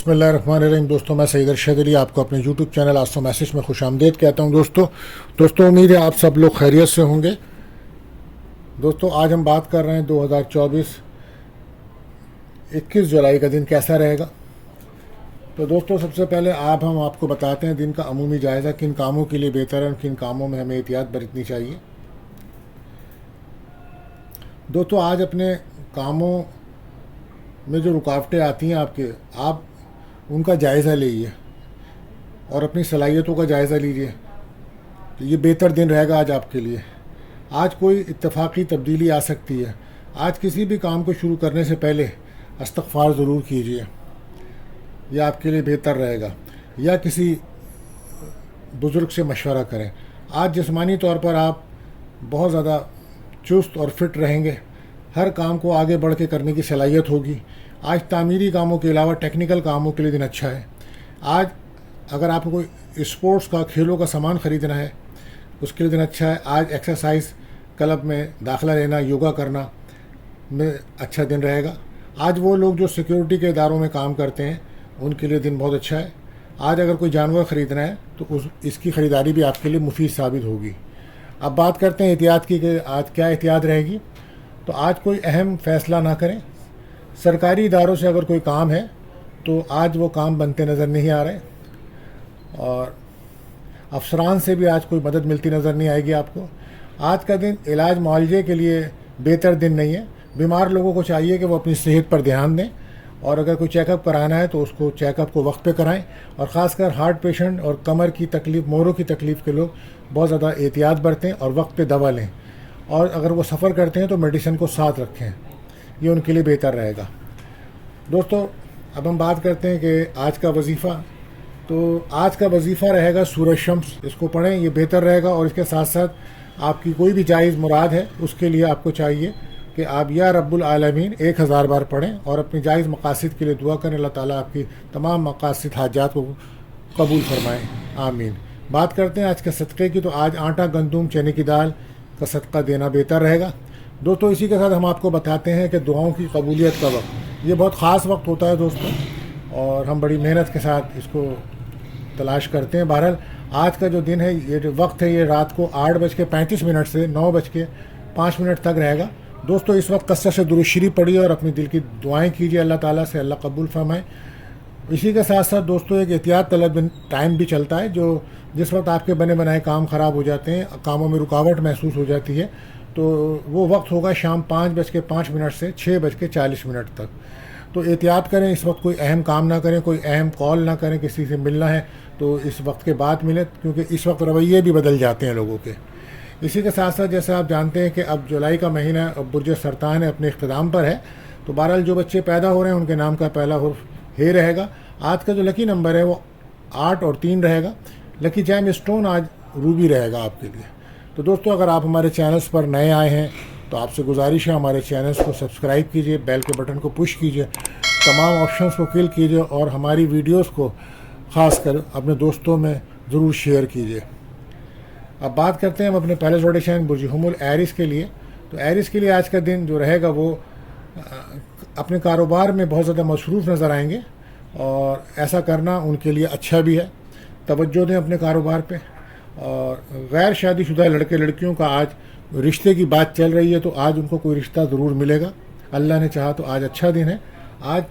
बिस्मिल्लाहिर्रहमानिर्रहीम। दोस्तों, मैं सईद अरशद अली आपको अपने यूट्यूब चैनल आस्तो मैसेज में खुश आमदीद कहता हूं। दोस्तों उम्मीद है आप सब लोग खैरियत से होंगे। दोस्तों, आज हम बात कर रहे हैं 2024 21 जुलाई का दिन कैसा रहेगा। तो दोस्तों, सबसे पहले हम आपको बताते हैं दिन का अमूमी जायज़ा, किन कामों के लिए बेहतर है, किन कामों में हमें एहतियात बरतनी चाहिए। दोस्तों, आज अपने कामों में जो रुकावटें आती हैं आप उनका जायज़ा लीजिए और अपनी सलाहियतों का जायज़ा लीजिए। तो ये बेहतर दिन रहेगा आज आपके लिए। आज कोई इत्तफाकी तब्दीली आ सकती है। आज किसी भी काम को शुरू करने से पहले इस्तग़फ़ार ज़रूर कीजिए, यह आपके लिए बेहतर रहेगा। या किसी बुज़ुर्ग से मशवरा करें। आज जिस्मानी तौर पर आप बहुत ज़्यादा चुस्त और फिट रहेंगे। हर काम को आगे बढ़ के करने की सलाहियत होगी। आज तामीरी कामों के अलावा टेक्निकल कामों के लिए दिन अच्छा है। आज अगर आपको कोई स्पोर्ट्स का, खेलों का सामान ख़रीदना है, उसके लिए दिन अच्छा है। आज एक्सरसाइज क्लब में दाखिला लेना, योगा करना में अच्छा दिन रहेगा। आज वो लोग जो सिक्योरिटी के इदारों में काम करते हैं, उनके लिए दिन बहुत अच्छा है। आज अगर कोई जानवर ख़रीदना है तो इसकी ख़रीदारी भी आपके लिए मुफीद साबित होगी। अब बात करते हैं एहतियात की कि आज क्या एहतियात रहेगी। तो आज कोई अहम फ़ैसला ना करें। सरकारी इदारों से अगर कोई काम है तो आज वो काम बनते नज़र नहीं आ रहे, और अफसरान से भी आज कोई मदद मिलती नज़र नहीं आएगी आपको। आज का दिन इलाज मुआवजे के लिए बेहतर दिन नहीं है। बीमार लोगों को चाहिए कि वो अपनी सेहत पर ध्यान दें, और अगर कोई चेकअप कराना है तो उसको चेकअप को वक्त पे कराएं। और ख़ासकर हार्ट पेशेंट और कमर की तकलीफ़, मोरों की तकलीफ़ के लोग बहुत ज़्यादा एहतियात बरतें और वक्त पे दवा लें। और अगर वो सफ़र करते हैं तो मेडिसिन को साथ रखें, ये उनके लिए बेहतर रहेगा। दोस्तों, अब हम बात करते हैं कि आज का वजीफ़ा। तो आज का वजीफ़ा रहेगा सूरह शम्स, इसको पढ़ें, ये बेहतर रहेगा। और इसके साथ साथ आपकी कोई भी जायज़ मुराद है उसके लिए आपको चाहिए कि आप या रब्बुल आलमीन 1000 बार पढ़ें और अपनी जायज़ मकासद के लिए दुआ करें। अल्लाह ताला आपकी तमाम मकासद हाजात को कबूल फरमाएँ, आमीन। बात करते हैं आज के सदक़े की। तो आज आटा, गंदम, चने की दाल का सदका देना बेहतर रहेगा। दोस्तों, इसी के साथ हम आपको बताते हैं कि दुआओं की कबूलियत का वक्त, ये बहुत ख़ास वक्त होता है दोस्तों, और हम बड़ी मेहनत के साथ इसको तलाश करते हैं। बहरहाल आज का जो दिन है, ये जो वक्त है, ये रात को 8:35 से 9:05 तक रहेगा। दोस्तों, इस वक्त कसरत से दुरूद शरीफ पढ़िए और अपनी दिल की दुआएँ कीजिए अल्लाह ताला से, अल्लाह कबूल फरमाए। इसी के साथ साथ दोस्तों एक एहतियात तलब टाइम भी चलता है, जो जिस वक्त आपके बने बनाए काम ख़राब हो जाते हैं, कामों में रुकावट महसूस हो जाती है, तो वो वक्त होगा शाम 5:05 से 6:40 तक। तो एहतियात करें, इस वक्त कोई अहम काम ना करें, कोई अहम कॉल ना करें। किसी से मिलना है तो इस वक्त के बाद मिलें, क्योंकि इस वक्त रवैये भी बदल जाते हैं लोगों के। इसी के साथ साथ जैसे आप जानते हैं कि अब जुलाई का महीना अब बुर्ज सरतान है, अपने इख्तिताम पर है। तो बहरहाल जो बच्चे पैदा हो रहे हैं उनके नाम का पहला हुर्फ हे रहेगा। आज का जो लकी नंबर है वो 8 और 3 रहेगा। लकी जैम स्टोन आज रूबी रहेगा आपके लिए। तो दोस्तों, अगर आप हमारे चैनल्स पर नए आए हैं तो आपसे गुजारिश है, हमारे चैनल्स को सब्सक्राइब कीजिए, बेल के बटन को पुश कीजिए, तमाम ऑप्शंस को क्लिक कीजिए और हमारी वीडियोस को ख़ास कर अपने दोस्तों में ज़रूर शेयर कीजिए। अब बात करते हैं हम अपने पहले जोड़ेशन बुर्ज हुमुल एरिस के लिए। तो एरिस के लिए आज का दिन जो रहेगा वो अपने कारोबार में बहुत ज़्यादा मसरूफ़ नज़र आएंगे, और ऐसा करना उनके लिए अच्छा भी है। तवज्जो दें अपने कारोबार पे। और गैर शादीशुदा लड़के लड़कियों का आज रिश्ते की बात चल रही है, तो आज उनको कोई रिश्ता ज़रूर मिलेगा, अल्लाह ने चाहा तो। आज अच्छा दिन है, आज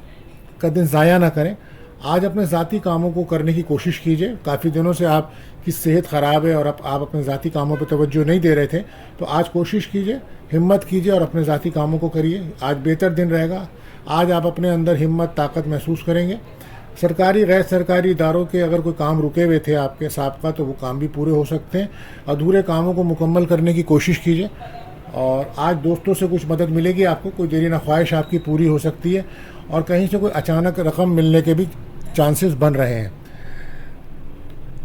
का दिन ज़ाया ना करें। आज अपने ज़ाती कामों को करने की कोशिश कीजिए। काफ़ी दिनों से आपकी सेहत ख़राब है और आप अपने ज़ाती कामों पर तवज्जो नहीं दे रहे थे, तो आज कोशिश कीजिए, हिम्मत कीजिए और अपने ज़ाती कामों को करिए। आज बेहतर दिन रहेगा। आज आप अपने अंदर हिम्मत, ताकत महसूस करेंगे। सरकारी गैर सरकारी इदारों के अगर कोई काम रुके हुए थे आपके साबका, तो वो काम भी पूरे हो सकते हैं। अधूरे कामों को मुकम्मल करने की कोशिश कीजिए। और आज दोस्तों से कुछ मदद मिलेगी आपको, कोई देरी ना ख्वाहिश आपकी पूरी हो सकती है, और कहीं से कोई अचानक रकम मिलने के भी चांसेस बन रहे हैं।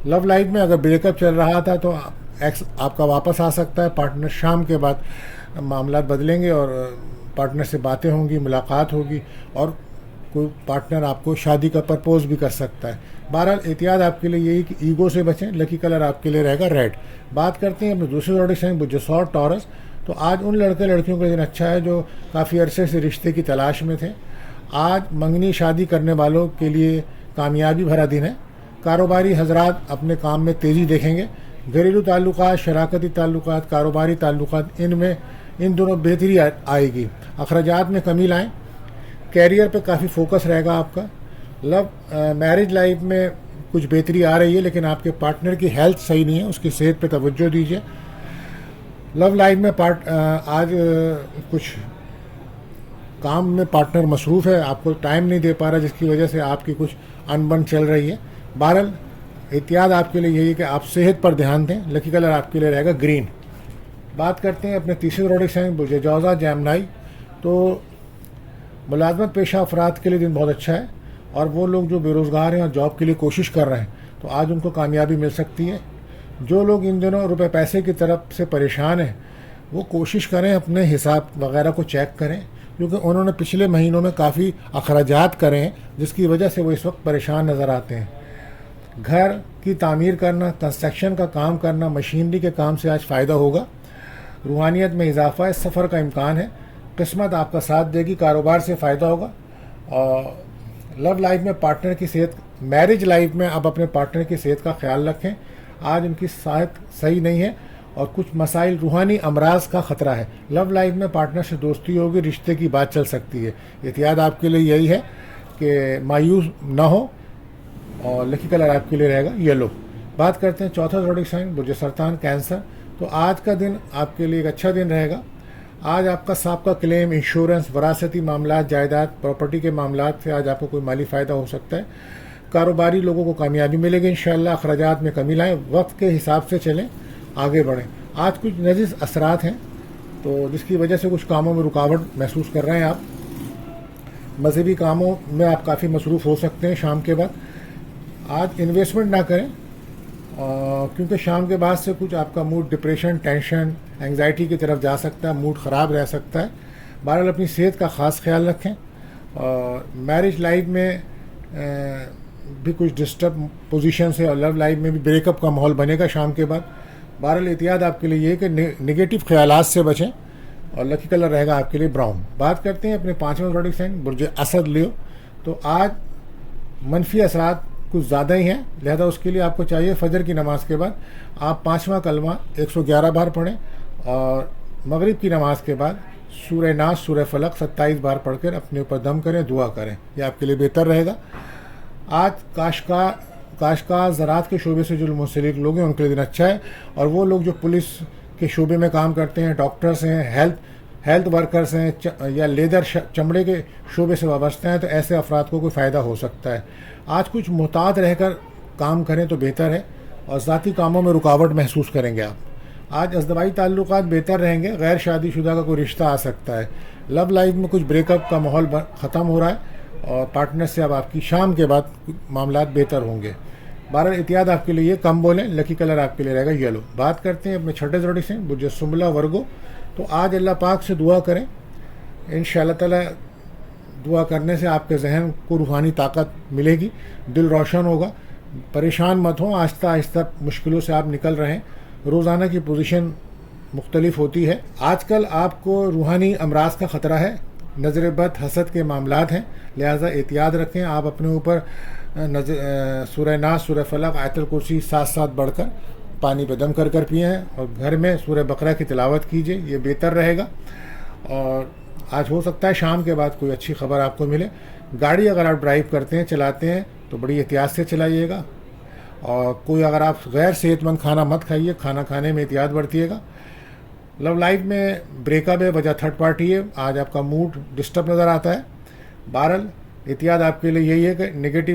लव लाइफ में अगर ब्रेकअप चल रहा था तो एक्स आपका वापस आ सकता है। पार्टनर शाम के बाद मामला बदलेंगे और पार्टनर से बातें होंगी, मुलाकात होगी, और कोई पार्टनर आपको शादी का प्रपोज भी कर सकता है। बहरहाल एहतियात आपके लिए यही कि ईगो से बचें। लकी कलर आपके लिए रहेगा रेड। बात करते हैं अपने दूसरे जोड़ेशन बुजसौर टॉरस। तो आज उन लड़के लड़कियों का दिन अच्छा है जो काफ़ी अरसे से रिश्ते की तलाश में थे। आज मंगनी शादी करने वालों के लिए کامیابی بھرا دن ہے. کاروباری حضرات اپنے کام میں تیزی دیکھیں گے. گھریلو تعلقات, شراکتی تعلقات, کاروباری تعلقات, ان دونوں بہتری آئے گی. اخراجات میں کمی لائیں. کیریئر پہ کافی فوکس رہے گا آپ کا. میرج لائف میں کچھ بہتری آ رہی ہے, لیکن آپ کے پارٹنر کی ہیلتھ صحیح نہیں ہے, اس کی صحت پہ توجہ دیجیے. لو لائف میں آج کچھ کام میں پارٹنر مصروف ہے, آپ کو ٹائم نہیں دے پا رہا, جس کی وجہ سے آپ کی کچھ انبن چل رہی ہے. بہرحال احتیاط آپ کے لیے یہی ہے کہ آپ صحت پر دھیان دیں. لکی کلر آپ کے لیے رہے گا گرین. بات کرتے ہیں اپنے تیسرے زوڈک سائن برج جوزا جیمنائی. تو ملازمت پیشہ افراد کے لیے دن بہت اچھا ہے, اور وہ لوگ جو بے روزگار ہیں اور جاب کے لیے کوشش کر رہے ہیں تو آج ان کو کامیابی مل سکتی ہے. جو لوگ ان دنوں روپے پیسے کی طرف سے پریشان ہیں وہ کوشش کریں اپنے حساب وغیرہ کو چیک کریں, کیونکہ انہوں نے پچھلے مہینوں میں کافی اخراجات کرے ہیں, جس کی وجہ سے وہ اس وقت پریشان نظر آتے ہیں. گھر کی تعمیر کرنا, کنسٹرکشن کا کام کرنا, مشینری کے کام سے آج فائدہ ہوگا. روحانیت میں اضافہ ہے, سفر کا امکان ہے. قسمت آپ کا ساتھ دے گی, کاروبار سے فائدہ ہوگا. اور لو لائف میں پارٹنر کی صحت, میرج لائف میں آپ اپنے پارٹنر کی صحت کا خیال رکھیں. آج ان کی صحت صحیح نہیں ہے اور کچھ مسائل روحانی امراض کا خطرہ ہے. لو لائف میں پارٹنر سے دوستی ہوگی, رشتے کی بات چل سکتی ہے. احتیاط آپ کے لیے یہی ہے کہ مایوس نہ ہو, اور لکی کلر آپ کے لیے رہے گا یلو. بات کرتے ہیں چوتھا زوڈک سائن برج سرطان کینسر. تو آج کا دن آپ کے لیے ایک اچھا دن رہے گا. آج آپ کا سابقہ کلیم, انشورنس, وراثتی معاملات, جائیداد, پراپرٹی کے معاملات سے آج آپ کو کوئی مالی فائدہ ہو سکتا ہے. کاروباری لوگوں کو کامیابی ملے گی انشاءاللہ. اخراجات میں کمی لائیں, وقت کے حساب سے چلیں, آگے بڑھیں. آج کچھ نزیز اثرات ہیں تو جس کی وجہ سے کچھ کاموں میں رکاوٹ محسوس کر رہے ہیں آپ. مذہبی کاموں میں آپ کافی مصروف ہو سکتے ہیں شام کے بعد. آج انویسٹمنٹ نہ کریں, کیونکہ شام کے بعد سے کچھ آپ کا موڈ ڈپریشن, ٹینشن, انگزائٹی کی طرف جا سکتا ہے, موڈ خراب رہ سکتا ہے. بہرحال اپنی صحت کا خاص خیال رکھیں. اور میرج لائف میں بھی کچھ ڈسٹرب پوزیشن سے, اور لو لائف میں بھی بریک اپ کا ماحول بنے گا شام کے بعد. بہرحال احتیاط آپ کے لیے یہ ہے کہ نگیٹو خیالات سے بچیں, اور لکی کلر رہے گا آپ کے لیے براؤن. بات کرتے ہیں اپنے پانچواں زوڈک سائن برج اسد لیو. تو آج منفی اثرات کچھ زیادہ ہی ہیں, لہذا اس کے لیے آپ کو چاہیے فجر کی نماز کے بعد آپ 5واں کلمہ 111 بار پڑھیں, اور مغرب کی نماز کے بعد سورہ ناس, سورہ فلق 27 بار پڑھ کر اپنے اوپر دم کریں, دعا کریں. یہ آپ کے لیے بہتر رہے گا. آج کاشتکار زراعت کے شعبے سے جو منسلک لوگ ہیں ان کے لیے دن اچھا ہے, اور وہ لوگ جو پولیس کے شعبے میں کام کرتے ہیں, ڈاکٹرس ہیں, ہیلتھ ورکرز ہیں, یا لیدر چمڑے کے شعبے سے وابستہ ہیں, تو ایسے افراد کو کوئی فائدہ ہو سکتا ہے. آج کچھ محتاط رہ کر کام کریں تو بہتر ہے, اور ذاتی کاموں میں رکاوٹ محسوس کریں گے آپ. آج ازدواجی تعلقات بہتر رہیں گے, غیر شادی شدہ کا کوئی رشتہ آ سکتا ہے. لو لائف میں کچھ بریک اپ کا ماحول ختم ہو رہا ہے, اور پارٹنر سے اب آپ کی شام کے بعد معاملات بہتر ہوں گے. بہرحال احتیاط آپ کے لیے یہ کم بولیں. لکی کلر آپ کے لیے رہے گا یلو. بات کرتے ہیں اپنے چھٹے زوڈک سے برج سنبلا ورگو. تو آج اللہ پاک سے دعا کریں, انشاءاللہ تعالی دعا کرنے سے آپ کے ذہن کو روحانی طاقت ملے گی, دل روشن ہوگا. پریشان مت ہوں, آہستہ آہستہ مشکلوں سے آپ نکل رہے ہیں. روزانہ کی پوزیشن مختلف ہوتی ہے. آج کل آپ کو روحانی امراض کا خطرہ ہے, نظر بد, حسد کے معاملات ہیں, لہذا احتیاط رکھیں. آپ اپنے اوپر سورہ ناس, سورہ فلق, آیت الکرسی 7 بڑھ کر پانی پہ دم کر پئیں, اور گھر میں سورہ بقرہ کی تلاوت کیجیے, یہ بہتر رہے گا. اور آج ہو سکتا ہے شام کے بعد کوئی اچھی خبر آپ کو ملے. گاڑی اگر آپ ڈرائیو کرتے ہیں, چلاتے ہیں, تو بڑی احتیاط سے چلائیے گا. اور کوئی اگر آپ غیر صحت مند کھانا مت کھائیے, کھانا کھانے میں احتیاط برتیے گا. لو لائف میں بریک اپ ہے, وجہ تھرڈ پارٹی ہے. آج آپ کا موڈ ڈسٹرب نظر آتا ہے. بہرحال احتیاط آپ کے لیے یہی ہے کہ نگیٹو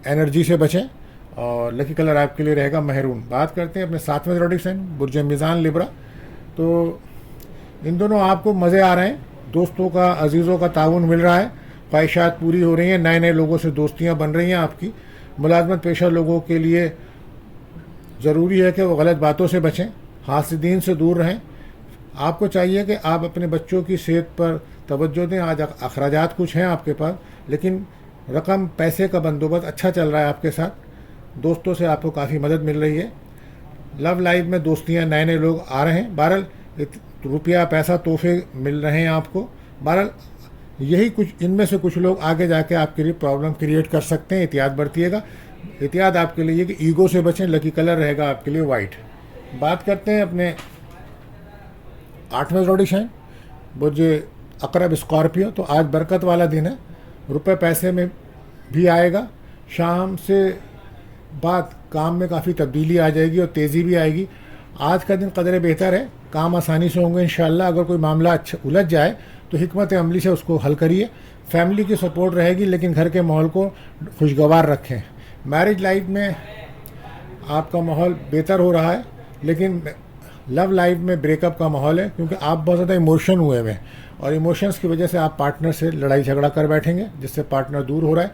انرجی سے بچیں, اور لکی کلر آپ کے لیے رہے گا مہرون. بات کرتے ہیں اپنے 7ویں زوڈک سائن برج میزان لبرا. تو ان دونوں آپ کو مزے آ رہے ہیں, دوستوں کا, عزیزوں کا تعاون مل رہا ہے, خواہشات پوری ہو رہی ہیں, نئے نئے لوگوں سے دوستیاں بن رہی ہیں آپ کی. ملازمت پیشہ لوگوں کے لیے ضروری ہے کہ وہ غلط باتوں سے بچیں, حاسدین سے دور رہیں. آپ کو چاہیے کہ آپ اپنے بچوں کی صحت پر توجہ دیں. آج اخراجات کچھ ہیں آپ کے پاس, لیکن رقم پیسے کا بندوبست اچھا چل رہا ہے آپ کے ساتھ. دوستوں سے آپ کو کافی مدد مل رہی ہے. لو لائف میں دوستیاں, نئے نئے لوگ آ رہے ہیں. بہرحال روپیہ پیسہ تحفے مل رہے ہیں آپ کو. بہرحال यही कुछ इनमें से कुछ लोग आगे जाके आपके लिए प्रॉब्लम क्रिएट कर सकते हैं, एहतियात बरतिएगा। एहतियात आपके लिए कि ईगो से बचें। लकी कलर रहेगा आपके लिए वाइट। बात करते हैं अपने 8वें ज़ोडिक साइन बुर्ज अकरब स्कॉर्पियो। तो आज बरकत वाला दिन है, रुपए पैसे में भी आएगा। शाम से बाद काम में काफ़ी तब्दीली आ जाएगी और तेज़ी भी आएगी। आज का दिन कदर बेहतर है, काम आसानी से होंगे इंशाअल्लाह। अगर कोई मामला अच्छा उलझ जाए तो हिकमत अमली से उसको हल करिए। फैमिली की सपोर्ट रहेगी, लेकिन घर के माहौल को खुशगवार रखें। मैरिज लाइफ में आपका माहौल बेहतर हो रहा है, लेकिन लव लाइफ में ब्रेकअप का माहौल है, क्योंकि आप बहुत ज़्यादा इमोशन हुए हुए हैं और इमोशंस की वजह से आप पार्टनर से लड़ाई झगड़ा कर बैठेंगे, जिससे पार्टनर दूर हो रहा है।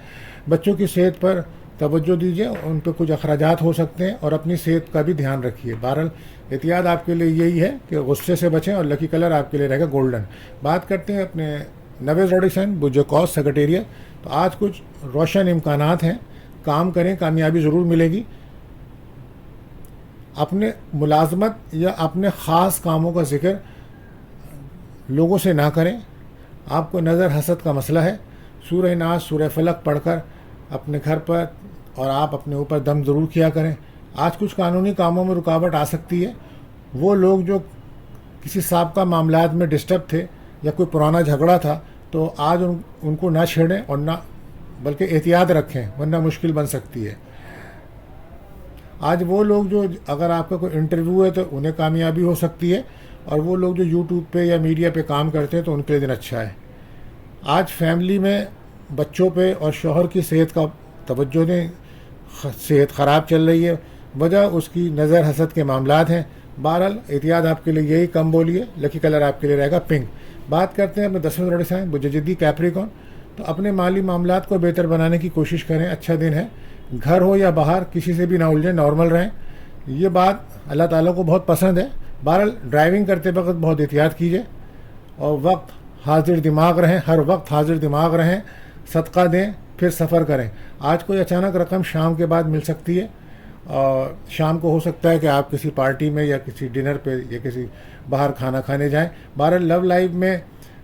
बच्चों की सेहत पर तवज्जो दीजिए, उन पर कुछ अखराजात हो सकते हैं, और अपनी सेहत का भी ध्यान रखिए। बहरहाल एहतियात आपके लिए यही है कि गुस्से से बचें, और लकी कलर आपके लिए रहेगा गोल्डन। बात करते हैं अपने 9वें ज़ोडिक साइन बुर्ज कौस सेक्रेटेरिएट। तो आज कुछ रोशन इम्कानात हैं, काम करें, कामयाबी ज़रूर मिलेगी। अपने मुलाजमत या अपने ख़ास कामों का जिक्र लोगों से ना करें। आपको नज़र हसद का मसला है। सूरह नास, सूरह फलक पढ़कर अपने घर पर और आप अपने ऊपर दम ज़रूर किया करें। आज कुछ कानूनी कामों में रुकावट आ सकती है। वो लोग जो किसी साबका मामलात में डिस्टर्ब थे या कोई पुराना झगड़ा था, तो आज उनको ना छेड़ें और ना, बल्कि एहतियात रखें, वरना मुश्किल बन सकती है। आज वो लोग जो, अगर आपका कोई इंटरव्यू है तो उन्हें कामयाबी हो सकती है, और वो लोग जो यूट्यूब पे या मीडिया पे काम करते हैं तो उनके लिए दिन अच्छा है। आज फैमिली में बच्चों पे और शौहर की सेहत का तवज्जो दें। सेहत ख़राब चल रही है, वजह उसकी नज़र हसद के मामलात हैं। बहरहाल एहतियात आपके लिए यही कम बोलिए। लकी कलर आपके लिए रहेगा पिंक। बात करते हैं अपने 10वें ज़ोडिक साइन बुर्ज जद्दी कैप्रिकॉर्न। तो अपने माली मामलात को बेहतर बनाने की कोशिश करें। अच्छा दिन है, घर हो या बाहर किसी से भी ना उलझें, नॉर्मल रहें। ये बात अल्लाह ताला को बहुत पसंद है। बहरहाल ड्राइविंग करते वक्त बहुत एहतियात कीजिए और वक्त हाजिर दिमाग रहें, हर वक्त हाजिर दिमाग रहें। सदका दें, फिर सफ़र करें। आज कोई अचानक रकम शाम के बाद मिल सकती है, और शाम को हो सकता है कि आप किसी पार्टी में या किसी डिनर पे या किसी बाहर खाना खाने जाएं। बहरहाल लव लाइफ में,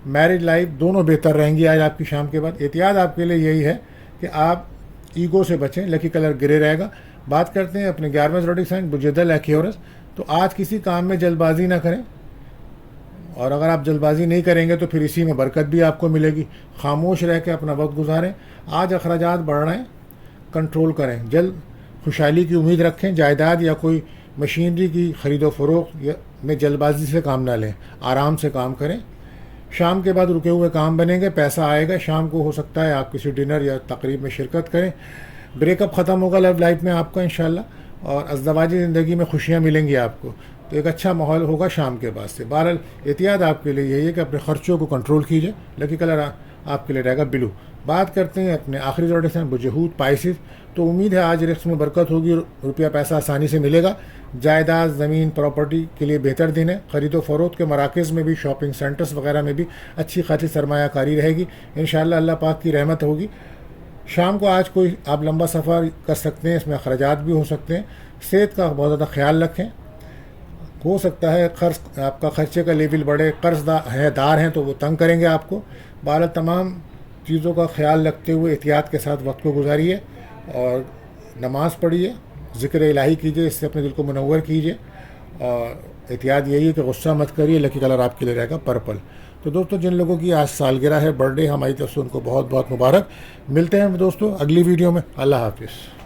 मैरिज लाइफ दोनों बेहतर रहेंगी आज आपकी शाम के बाद। एहतियात आपके लिए यही है कि आप ईगो से बचें। लकी कलर ग्रे रहेगा। बात करते हैं अपने 11वें ज़ोडिक साइन बुर्ज एक्वेरियस। तो आज किसी काम में जल्दबाजी ना करें, और अगर आप जल्दबाजी नहीं करेंगे तो फिर इसी में बरकत भी आपको मिलेगी। खामोश रह के अपना वक्त गुजारें। आज अखराजात बढ़ रहे हैं, कंट्रोल करें। जल्द खुशहाली की उम्मीद रखें। जायदाद या कोई मशीनरी की ख़रीदो फरोख्त में जल्दबाजी से काम ना लें, आराम से काम करें। शाम के बाद रुके हुए काम बनेंगे, पैसा आएगा। शाम को हो सकता है आप किसी डिनर या तकरीब में शिरकत करें। ब्रेकअप ख़त्म होगा लव लाइफ में आपका इंशाल्लाह, और अज़दवाजी ज़िंदगी में खुशियाँ मिलेंगी आपको। तो एक अच्छा माहौल होगा शाम के बाद से। बहरहाल एहतियात आपके लिए यही है कि अपने ख़र्चों को कंट्रोल कीजिए। लकी कलर आपके लिए रहेगा ब्लू। बात करते हैं अपने आखिरी ज़ोडिक साइन बुर्ज हूत पाइसिस। तो उम्मीद है आज रिस्क में बरकत होगी, रुपया पैसा आसानी से मिलेगा। जायदाद, ज़मीन, प्रॉपर्टी के लिए बेहतर दिन है। ख़रीदो फरोख्त के मराकज़ में भी, शॉपिंग सेंटर्स वगैरह में भी अच्छी खासी सरमायाकारी रहेगी इंशाअल्लाह। अल्लाह पाक की रहमत होगी। शाम को आज कोई आप लंबा सफ़र कर सकते हैं, इसमें अखराजात भी हो सकते हैं। सेहत का बहुत ज़्यादा ख्याल रखें। हो सकता है आपका खर्चे का लेवल बढ़े, कर्जदार हैं तो वो तंग करेंगे आपको। बहरहाल तमाम चीज़ों का ख्याल रखते हुए एहतियात के साथ वक्त को गुजारिए, और नमाज़ पढ़िए, ज़िक्र इलाही कीजिए, इससे अपने दिल को मुनव्वर कीजिए। और एहतियात यही है कि गुस्सा मत करिए। लकी कलर आपके लिए रहेगा पर्पल। तो दोस्तों, जिन लोगों की आज सालगिरह है, बर्थडे, हमारी तरफ से उनको बहुत बहुत मुबारक। मिलते हैं दोस्तों अगली वीडियो में। अल्लाह हाफिज़।